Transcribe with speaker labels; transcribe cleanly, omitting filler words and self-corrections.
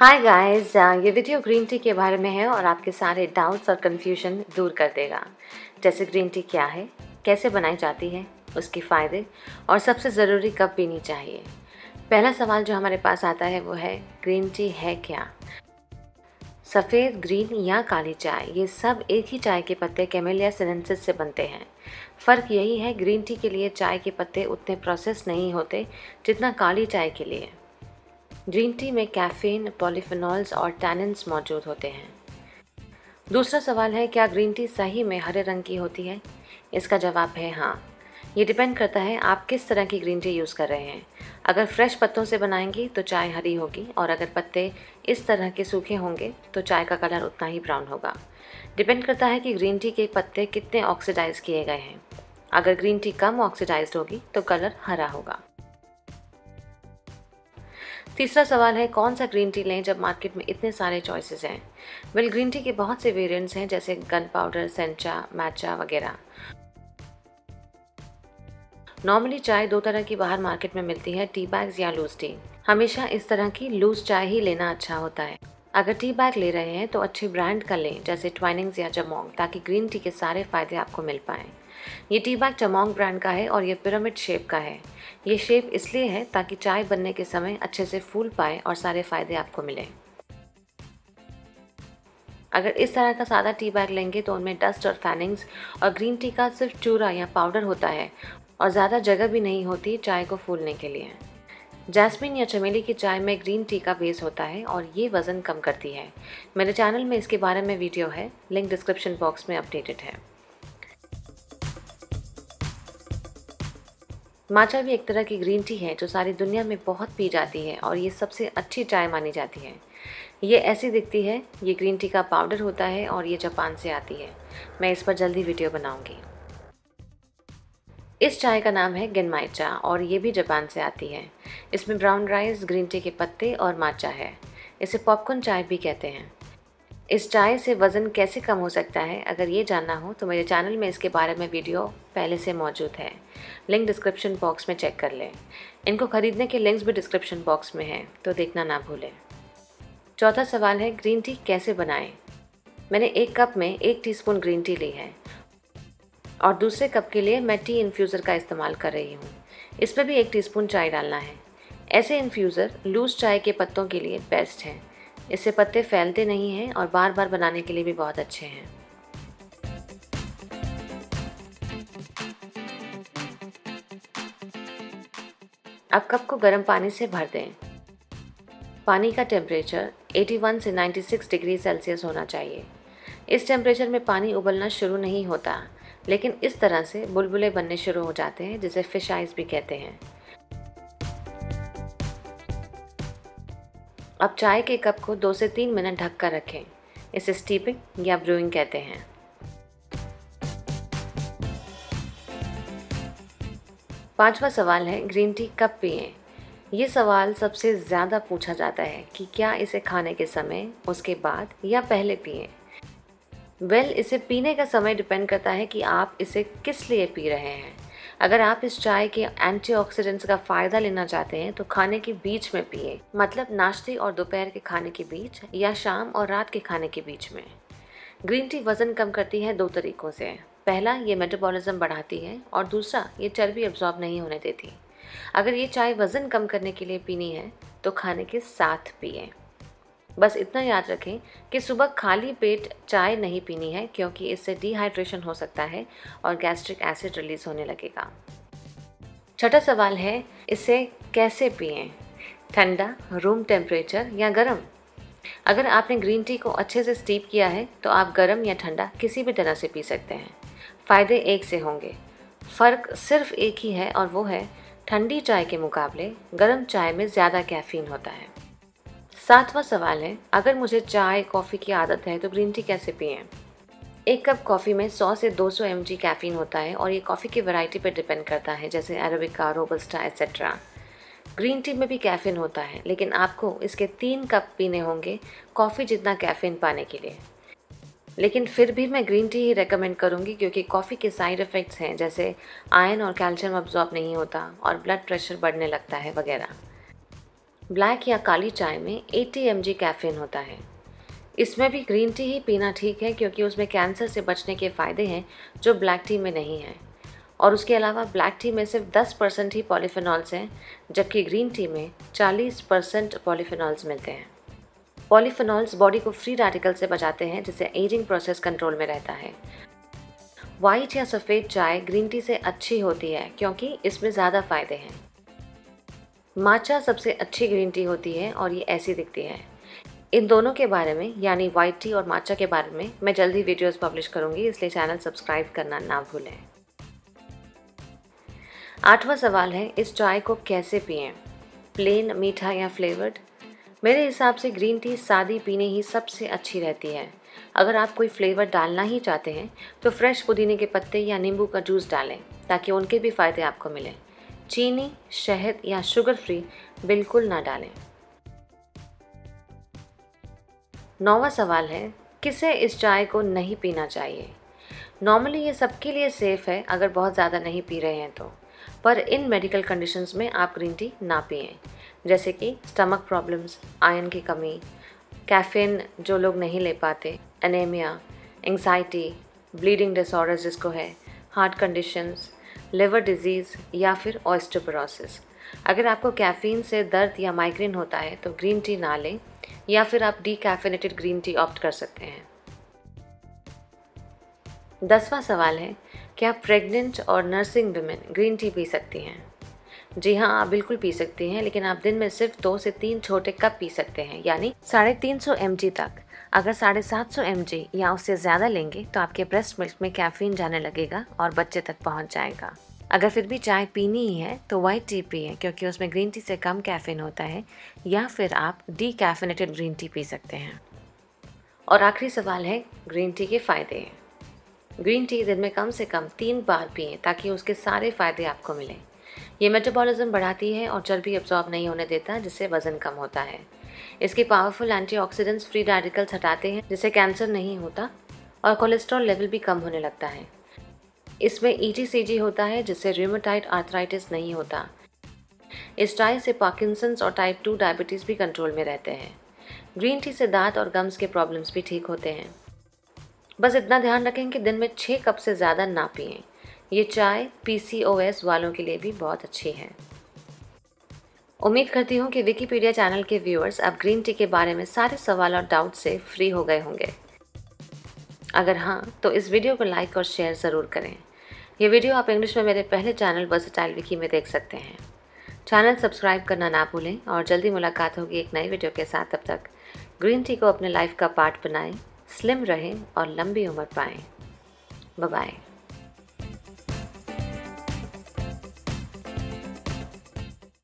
Speaker 1: Hi guys, ये video green tea के बारे में है और आपके सारे डाउट्स और कन्फ्यूजन दूर कर देगा। जैसे ग्रीन टी क्या है, कैसे बनाई जाती है, उसके फ़ायदे और सबसे ज़रूरी कब पीनी चाहिए। पहला सवाल जो हमारे पास आता है वो है ग्रीन टी है क्या। सफ़ेद, ग्रीन या काली चाय, ये सब एक ही चाय के पत्ते कैमेलिया सिनेंसिस से बनते हैं। फ़र्क यही है, ग्रीन टी के लिए चाय के पत्ते उतने प्रोसेस नहीं होते जितना काली चाय के लिए। ग्रीन टी में कैफ़ीन, पॉलीफेनॉल्स और टैनिन्स मौजूद होते हैं। दूसरा सवाल है, क्या ग्रीन टी सही में हरे रंग की होती है। इसका जवाब है हाँ। ये डिपेंड करता है आप किस तरह की ग्रीन टी यूज़ कर रहे हैं। अगर फ्रेश पत्तों से बनाएंगी तो चाय हरी होगी, और अगर पत्ते इस तरह के सूखे होंगे तो चाय का कलर उतना ही ब्राउन होगा। डिपेंड करता है कि ग्रीन टी के पत्ते कितने ऑक्सीडाइज किए गए हैं। अगर ग्रीन टी कम ऑक्सीडाइज्ड होगी तो कलर हरा होगा। तीसरा सवाल है, कौन सा ग्रीन टी लें जब मार्केट में इतने सारे चॉइसेस हैं। ग्रीन टी के बहुत से वेरिएंट्स हैं, जैसे गन पाउडर, सेंचा, मैचा वगैरह। नॉर्मली चाय दो तरह की बाहर मार्केट में मिलती है, टी बैग्स या लूज टी। हमेशा इस तरह की लूज चाय ही लेना अच्छा होता है। अगर टी बैग ले रहे हैं तो अच्छे ब्रांड का लें, जैसे ट्वाइनिंग्स या जमोंग, ताकि ग्रीन टी के सारे फ़ायदे आपको मिल पाएँ। ये टी बैग जमोंग ब्रांड का है और ये पिरामिड शेप का है। ये शेप इसलिए है ताकि चाय बनने के समय अच्छे से फूल पाए और सारे फ़ायदे आपको मिलें। अगर इस तरह का सादा टी बैग लेंगे तो उनमें डस्ट और फैनिंग्स और ग्रीन टी का सिर्फ चूरा या पाउडर होता है और ज़्यादा जगह भी नहीं होती चाय को फूलने के लिए। जैस्मिन या चमेली की चाय में ग्रीन टी का बेस होता है और ये वज़न कम करती है। मेरे चैनल में इसके बारे में वीडियो है, लिंक डिस्क्रिप्शन बॉक्स में अपडेटेड है। माचा भी एक तरह की ग्रीन टी है जो सारी दुनिया में बहुत पी जाती है और ये सबसे अच्छी चाय मानी जाती है। ये ऐसी दिखती है, ये ग्रीन टी का पाउडर होता है और ये जापान से आती है। मैं इस पर जल्दी वीडियो बनाऊंगी। इस चाय का नाम है गेनमाइचा और ये भी जापान से आती है। इसमें ब्राउन राइस, ग्रीन टी के पत्ते और माचा है। इसे पॉपकॉर्न चाय भी कहते हैं। इस चाय से वज़न कैसे कम हो सकता है, अगर ये जानना हो तो मेरे चैनल में इसके बारे में वीडियो पहले से मौजूद है, लिंक डिस्क्रिप्शन बॉक्स में चेक कर लें। इनको खरीदने के लिंक्स भी डिस्क्रिप्शन बॉक्स में हैं, तो देखना ना भूलें। चौथा सवाल है, ग्रीन टी कैसे बनाएं। मैंने एक कप में 1 टीस्पून ग्रीन टी ली है और दूसरे कप के लिए मैं टी इन्फ्यूज़र का इस्तेमाल कर रही हूँ। इस पर भी 1 टीस्पून चाय डालना है। ऐसे इन्फ्यूज़र लूज़ चाय के पत्तों के लिए बेस्ट हैं। इससे पत्ते फैलते नहीं हैं और बार बार बनाने के लिए भी बहुत अच्छे हैं। अब कप को गर्म पानी से भर दें। पानी का टेम्परेचर 81 से 96 डिग्री सेल्सियस होना चाहिए। इस टेम्परेचर में पानी उबलना शुरू नहीं होता, लेकिन इस तरह से बुलबुले बनने शुरू हो जाते हैं, जिसे फिश आइज भी कहते हैं। अब चाय के कप को 2 से 3 मिनट ढक कर रखें। इसे स्टीपिंग या ब्रूइंग कहते हैं। पांचवा सवाल है, ग्रीन टी कब पिएं। ये सवाल सबसे ज़्यादा पूछा जाता है कि क्या इसे खाने के समय, उसके बाद या पहले पिएं। इसे पीने का समय डिपेंड करता है कि आप इसे किस लिए पी रहे हैं। अगर आप इस चाय के एंटीऑक्सीडेंट्स का फ़ायदा लेना चाहते हैं तो खाने के बीच में पिए, मतलब नाश्ते और दोपहर के खाने के बीच या शाम और रात के खाने के बीच में। ग्रीन टी वज़न कम करती है 2 तरीक़ों से। पहला, ये मेटाबॉलिज्म बढ़ाती है और दूसरा, ये चर्बी अब्जॉर्ब नहीं होने देती। अगर ये चाय वज़न कम करने के लिए पीनी है तो खाने के साथ पिए। बस इतना याद रखें कि सुबह खाली पेट चाय नहीं पीनी है, क्योंकि इससे डिहाइड्रेशन हो सकता है और गैस्ट्रिक एसिड रिलीज़ होने लगेगा। छठा सवाल है, इसे कैसे पिएं। ठंडा, रूम टेम्परेचर या गर्म। अगर आपने ग्रीन टी को अच्छे से स्टीप किया है तो आप गर्म या ठंडा किसी भी तरह से पी सकते हैं। फ़ायदे एक से होंगे। फ़र्क सिर्फ एक ही है और वो है, ठंडी चाय के मुकाबले गर्म चाय में ज़्यादा कैफ़ीन होता है। सातवां सवाल है, अगर मुझे चाय कॉफ़ी की आदत है तो ग्रीन टी कैसे पिएं। 1 कप कॉफ़ी में 100 से 200 mg कैफ़ीन होता है और ये कॉफ़ी की वैरायटी पर डिपेंड करता है, जैसे arabica, robusta etcetera. Green tea में भी कैफ़ीन होता है, लेकिन आपको इसके 3 कप पीने होंगे कॉफ़ी जितना कैफ़ीन पाने के लिए। लेकिन फिर भी मैं ग्रीन टी ही रेकमेंड करूँगी, क्योंकि कॉफ़ी के साइड इफ़ेक्ट्स हैं, जैसे आयरन और कैल्शियम अब्जॉर्ब नहीं होता और ब्लड प्रेशर बढ़ने लगता है वगैरह। ब्लैक या काली चाय में 80 mg कैफीन होता है। इसमें भी ग्रीन टी ही पीना ठीक है क्योंकि उसमें कैंसर से बचने के फ़ायदे हैं जो ब्लैक टी में नहीं हैं। और उसके अलावा ब्लैक टी में सिर्फ 10% ही पॉलीफेनॉल्स हैं, जबकि ग्रीन टी में 40% पॉलीफेनॉल्स मिलते हैं। पॉलीफेनॉल्स बॉडी को फ्री रेडिकल से बचाते हैं, जिससे एजिंग प्रोसेस कंट्रोल में रहता है। वाइट या सफ़ेद चाय ग्रीन टी से अच्छी होती है क्योंकि इसमें ज़्यादा फ़ायदे हैं। माचा सबसे अच्छी ग्रीन टी होती है और ये ऐसी दिखती है। इन दोनों के बारे में यानी वाइट टी और माचा के बारे में मैं जल्दी वीडियोस पब्लिश करूंगी, इसलिए चैनल सब्सक्राइब करना ना भूलें। 8वां सवाल है, इस चाय को कैसे पिएं? प्लेन, मीठा या फ्लेवर्ड? मेरे हिसाब से ग्रीन टी सादी पीने ही सबसे अच्छी रहती है। अगर आप कोई फ्लेवर डालना ही चाहते हैं तो फ्रेश पुदीने के पत्ते या नींबू का जूस डालें ताकि उनके भी फ़ायदे आपको मिलें। चीनी, शहद या शुगर फ्री बिल्कुल ना डालें। 9वां सवाल है, किसे इस चाय को नहीं पीना चाहिए? नॉर्मली ये सबके लिए सेफ़ है अगर बहुत ज़्यादा नहीं पी रहे हैं तो, पर इन मेडिकल कंडीशंस में आप ग्रीन टी ना पिएं, जैसे कि स्टमक प्रॉब्लम्स, आयरन की कमी, कैफ़ीन जो लोग नहीं ले पाते, एनीमिया, एंग्जाइटी, ब्लीडिंग डिसऑर्डर्स जिसको है, हार्ट कंडीशंस, लिवर डिजीज़ या फिर ऑस्टियोपोरोसिस। अगर आपको कैफ़ीन से दर्द या माइग्रेन होता है तो ग्रीन टी ना लें या फिर आप डीकैफिनेटेड ग्रीन टी ऑप्ट कर सकते हैं। 10वां सवाल है, क्या प्रेग्नेंट और nursing women green tea P सकती हैं? जी हाँ, आप बिल्कुल पी सकती हैं, लेकिन आप दिन में सिर्फ 2 से 3 छोटे कप पी सकते हैं, यानी 350 mg तक। अगर 750 mg या उससे ज़्यादा लेंगे तो आपके ब्रेस्ट मिल्क में कैफ़ीन जाने लगेगा और बच्चे तक पहुंच जाएगा। अगर फिर भी चाय पीनी ही है तो वाइट टी पिए क्योंकि उसमें ग्रीन टी से कम कैफ़ीन होता है, या फिर आप डीकैफिनेटेड ग्रीन टी पी सकते हैं। और आखिरी सवाल है, ग्रीन टी के फ़ायदे। ग्रीन टी दिन में कम से कम 3 बार पिएं ताकि उसके सारे फ़ायदे आपको मिलें। ये मेटाबॉलिज्म बढ़ाती है और चर्बी एब्जॉर्ब नहीं होने देता, जिससे वज़न कम होता है। इसके पावरफुल एंटीऑक्सीडेंट्स फ्री रेडिकल्स हटाते हैं, जिससे कैंसर नहीं होता और कोलेस्ट्रॉल लेवल भी कम होने लगता है। इसमें ETCG होता है, जिससे रूमेटॉइड आर्थराइटिस नहीं होता। इस चाय से पार्किंसंस और टाइप 2 डायबिटीज़ भी कंट्रोल में रहते हैं। ग्रीन टी से दांत और गम्स के प्रॉब्लम्स भी ठीक होते हैं। बस इतना ध्यान रखें कि दिन में 6 कप से ज़्यादा ना पिएं। ये चाय PCOS वालों के लिए भी बहुत अच्छी है। उम्मीद करती हूँ कि विकिपीडिया चैनल के व्यूअर्स अब ग्रीन टी के बारे में सारे सवाल और डाउट से फ्री हो गए होंगे। अगर हाँ, तो इस वीडियो को लाइक और शेयर ज़रूर करें। ये वीडियो आप इंग्लिश में मेरे पहले चैनल वर्सेटाइल विकी में देख सकते हैं। चैनल सब्सक्राइब करना ना भूलें और जल्दी मुलाकात होगी एक नई वीडियो के साथ। तब तक ग्रीन टी को अपने लाइफ का पार्ट बनाएं, स्लिम रहें और लंबी उम्र पाएं। Bye bye.